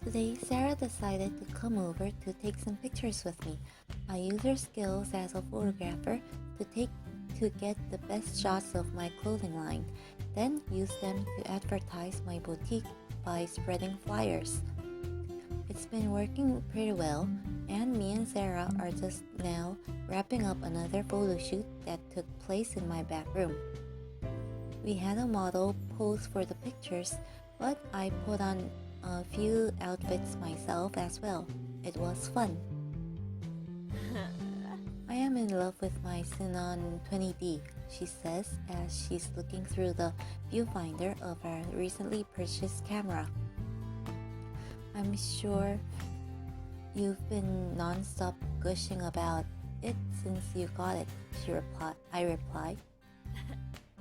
Today, Sarah decided to come over to take some pictures with me. I use her skills as a photographer to get the best shots of my clothing line, then use them to advertise my boutique by spreading flyers. It's been working pretty well, and me and Sarah are just now wrapping up another photo shoot that took place in my back room. We had a model pose for the pictures, but I put on a few outfits myself as well. It was fun. I am in love with my Xenon 20D, she says as she's looking through the viewfinder of her recently purchased camera. I'm sure you've been non-stop gushing about it since you got it, I replied.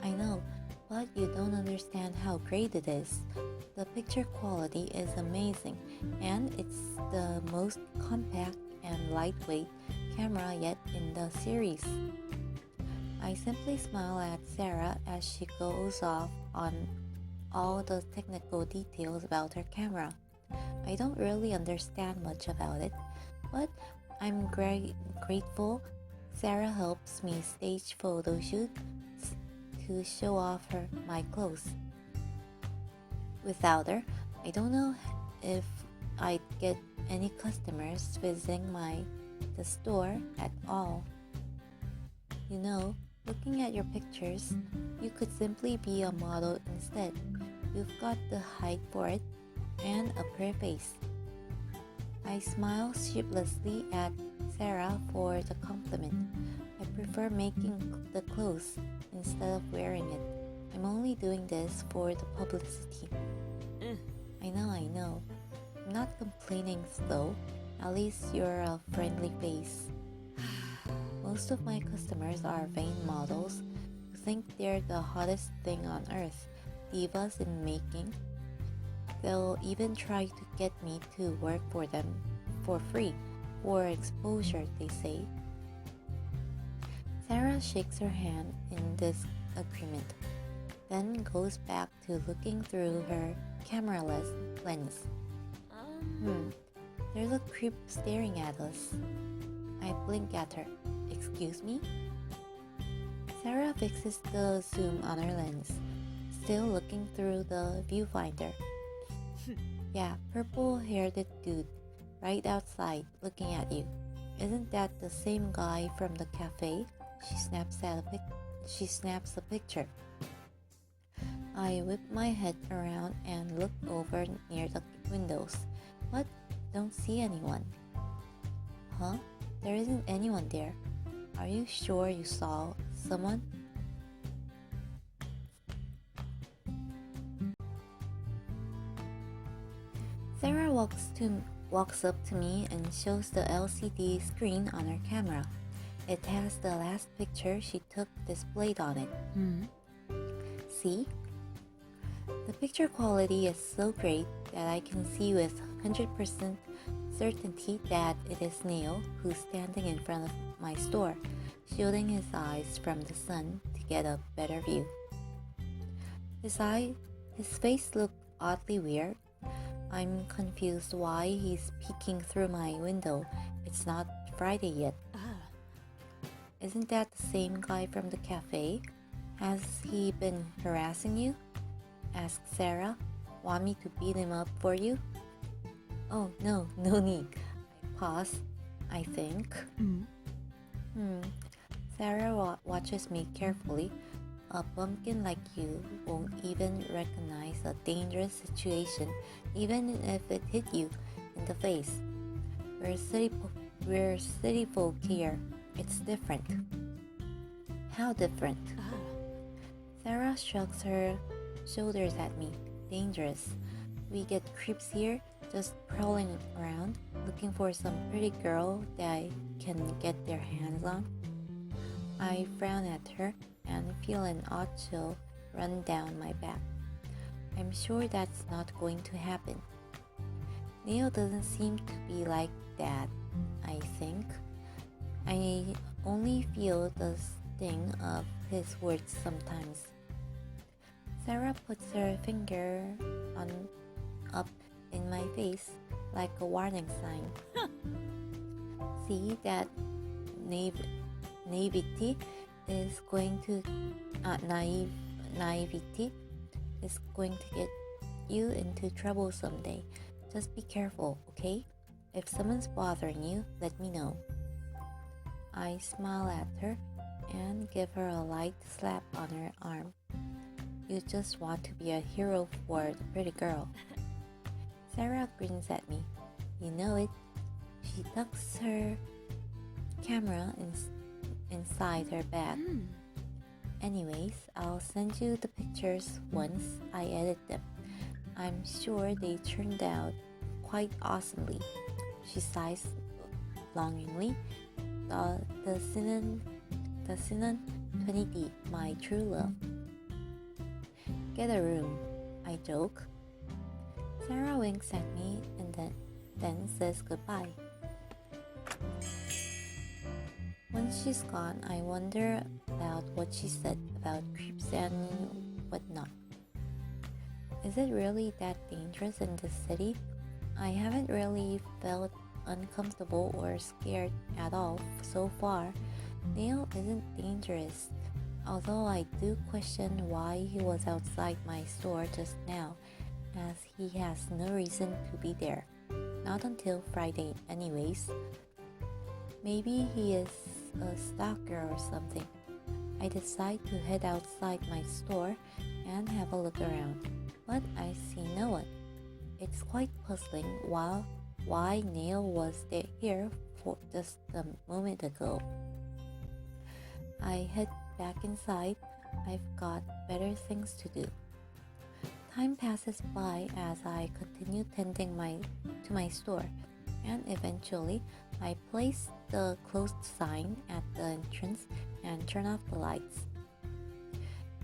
I know, but you don't understand how great it is. The picture quality is amazing, and it's the most compact and lightweight camera yet in the series. I simply smile at Sarah as she goes off on all the technical details about her camera. I don't really understand much about it, but I'm grateful Sarah helps me stage photo shoots to show off my clothes. Without her, I don't know if I'd get any customers visiting the store at all. You know, looking at your pictures, you could simply be a model instead. You've got the height for it and a pretty face. I smile sheepishly at Sarah for the compliment. I prefer making the clothes instead of wearing it. I'm only doing this for the publicity. I know. I'm not complaining though. At least you're a friendly face. Most of my customers are vain models who think they're the hottest thing on earth, divas in making. They'll even try to get me to work for them for free, for exposure, they say. Sarah shakes her hand in disagreement, then goes back to looking through her camera lens. There's a creep staring at us. I blink at her. Excuse me? Sarah fixes the zoom on her lens, still looking through the viewfinder. Yeah, purple-haired dude, right outside, looking at you. Isn't that the same guy from the cafe? She snaps a picture. I whip my head around and look over near the windows, but don't see anyone. Huh? There isn't anyone there. Are you sure you saw someone? Sarah walks up to me and shows the LCD screen on her camera. It has the last picture she took displayed on it. See? The picture quality is so great that I can see with 100% certainty that it is Neil who's standing in front of my store, shielding his eyes from the sun to get a better view. His face looked oddly weird. I'm confused why he's peeking through my window. It's not Friday yet. Isn't that the same guy from the cafe? Has he been harassing you? Asked Sarah. Want me to beat him up for you? Oh, no need. I pause, I think. Sarah watches me carefully. A bumpkin like you won't even recognize a dangerous situation, even if it hit you in the face. We're city folk here. It's different. How different? Sarah shrugs her shoulders at me. Dangerous. We get creeps here, just prowling around, looking for some pretty girl they can get their hands on. I frown at her and feel an odd chill run down my back. I'm sure that's not going to happen. Neil doesn't seem to be like that, I think. I only feel the sting of his words sometimes. Sarah puts her finger up in my face like a warning sign. See that naivety is going to naivety is going to get you into trouble someday. Just be careful, okay? If someone's bothering you, let me know. I smile at her and give her a light slap on her arm. You just want to be a hero for the pretty girl. Sarah grins at me. You know it. She tucks her camera inside her bag. Anyways, I'll send you the pictures once I edit them. I'm sure they turned out quite awesomely. She sighs longingly. The Sinan 20D, my true love. Get a room, I joke. Sarah winks at me and then says goodbye. Once she's gone, I wonder about what she said about creeps and whatnot. Is it really that dangerous in this city? I haven't really felt uncomfortable or scared at all so far. Neil isn't dangerous, although I do question why he was outside my store just now, as he has no reason to be there. Not until Friday anyways. Maybe he is a stalker or something. I decide to head outside my store and have a look around, but I see no one. It's quite puzzling why Neil was here for just a moment ago. I head back inside. I've got better things to do. Time passes by as I continue tending to my store, and eventually I place the closed sign at the entrance and turn off the lights.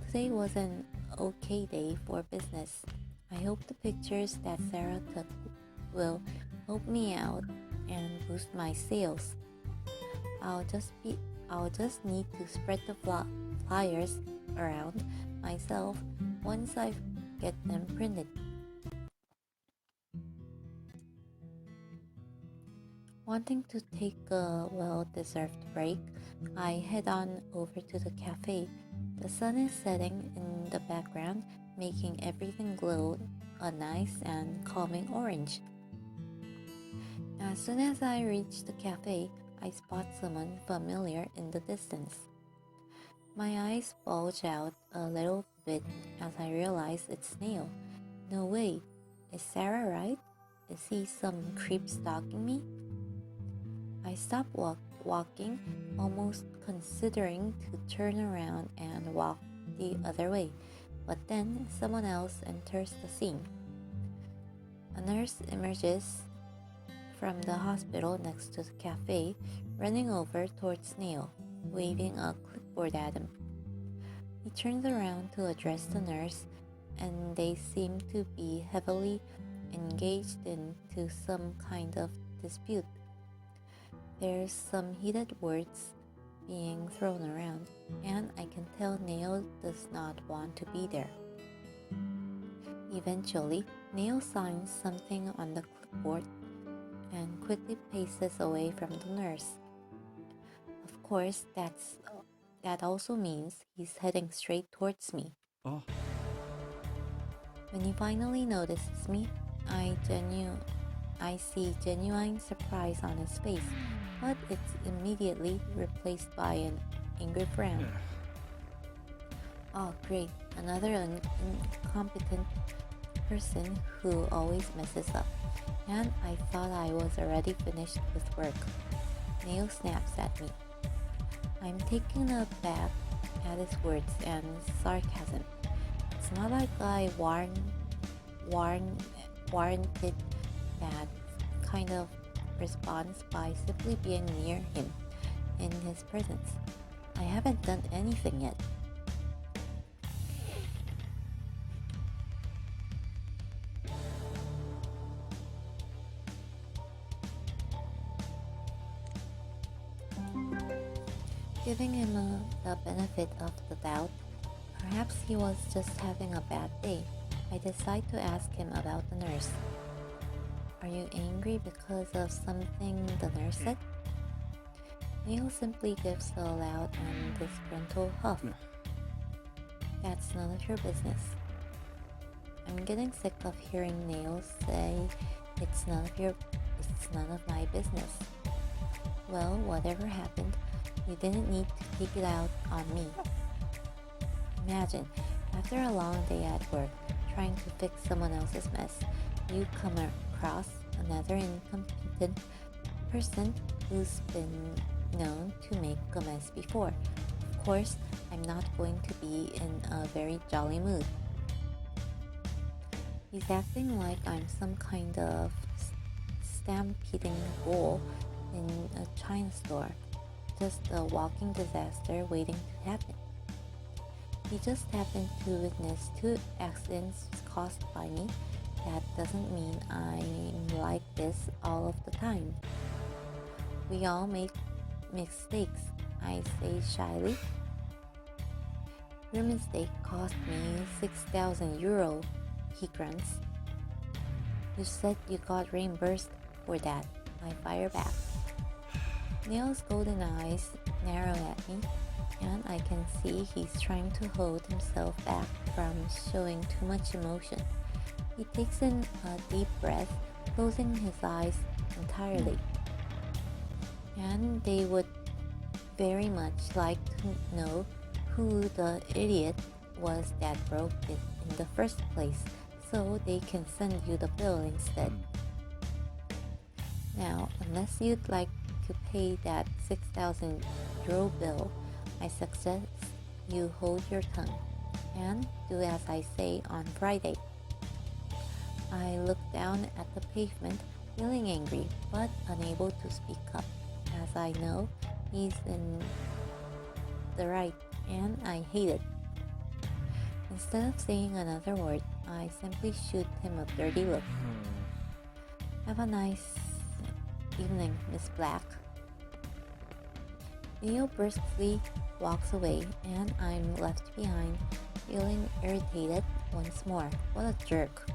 Today was an okay day for business. I hope the pictures that Sarah took will help me out and boost my sales. I'll just need to spread the flyers around myself once I get them printed. Wanting to take a well-deserved break, I head on over to the cafe. The sun is setting in the background, making everything glow a nice and calming orange. As soon as I reach the cafe, I spot someone familiar in the distance. My eyes bulge out a little bit as I realize it's Neil. No way. Is Sarah right? Is he some creep stalking me? I stop walking, almost considering to turn around and walk the other way, but then someone else enters the scene. A nurse emerges from the hospital next to the cafe, running over towards Neil, waving a clipboard at him. He turns around to address the nurse, and they seem to be heavily engaged into some kind of dispute. There's some heated words being thrown around, and I can tell Neil does not want to be there. Eventually, Neil signs something on the clipboard and quickly paces away from the nurse. Of course, that also means he's heading straight towards me. Oh. When he finally notices me, I see genuine surprise on his face, but it's immediately replaced by an angry frown. Oh great, another incompetent person who always messes up. And I thought I was already finished with work. Neil snaps at me. I'm taken aback at his words and sarcasm. It's not like I warranted that kind of response by simply being near him in his presence. I haven't done anything yet. Giving him the benefit of the doubt, perhaps he was just having a bad day, I decide to ask him about the nurse. Are you angry because of something the nurse said? Neil simply gives a loud and disgruntled huff. That's none of your business. I'm getting sick of hearing Neil say it's none of my business. Well, whatever happened, you didn't need to take it out on me. Imagine, after a long day at work, trying to fix someone else's mess, you come across another incompetent person who's been known to make a mess before. Of course, I'm not going to be in a very jolly mood. He's acting like I'm some kind of stampeding bull in a China store, just a walking disaster waiting to happen. He just happened to witness 2 accidents caused by me. That doesn't mean I'm like this all of the time. We all make mistakes, I say shyly. Your mistake cost me 6,000 euro, he grunts. You said you got reimbursed for that, I fire back. Neil's golden eyes narrow at me, and I can see he's trying to hold himself back from showing too much emotion. He takes in a deep breath, closing his eyes entirely. And they would very much like to know who the idiot was that broke it in the first place, so they can send you the bill instead. Now, unless you'd like to pay that 6,000 euro bill, I suggest you hold your tongue and do as I say on Friday. I look down at the pavement, feeling angry but unable to speak up, as I know he's in the right and I hate it. Instead of saying another word, I simply shoot him a dirty look. Have a nice evening, Miss Black. Neil briskly walks away and I'm left behind, feeling irritated once more. What a jerk.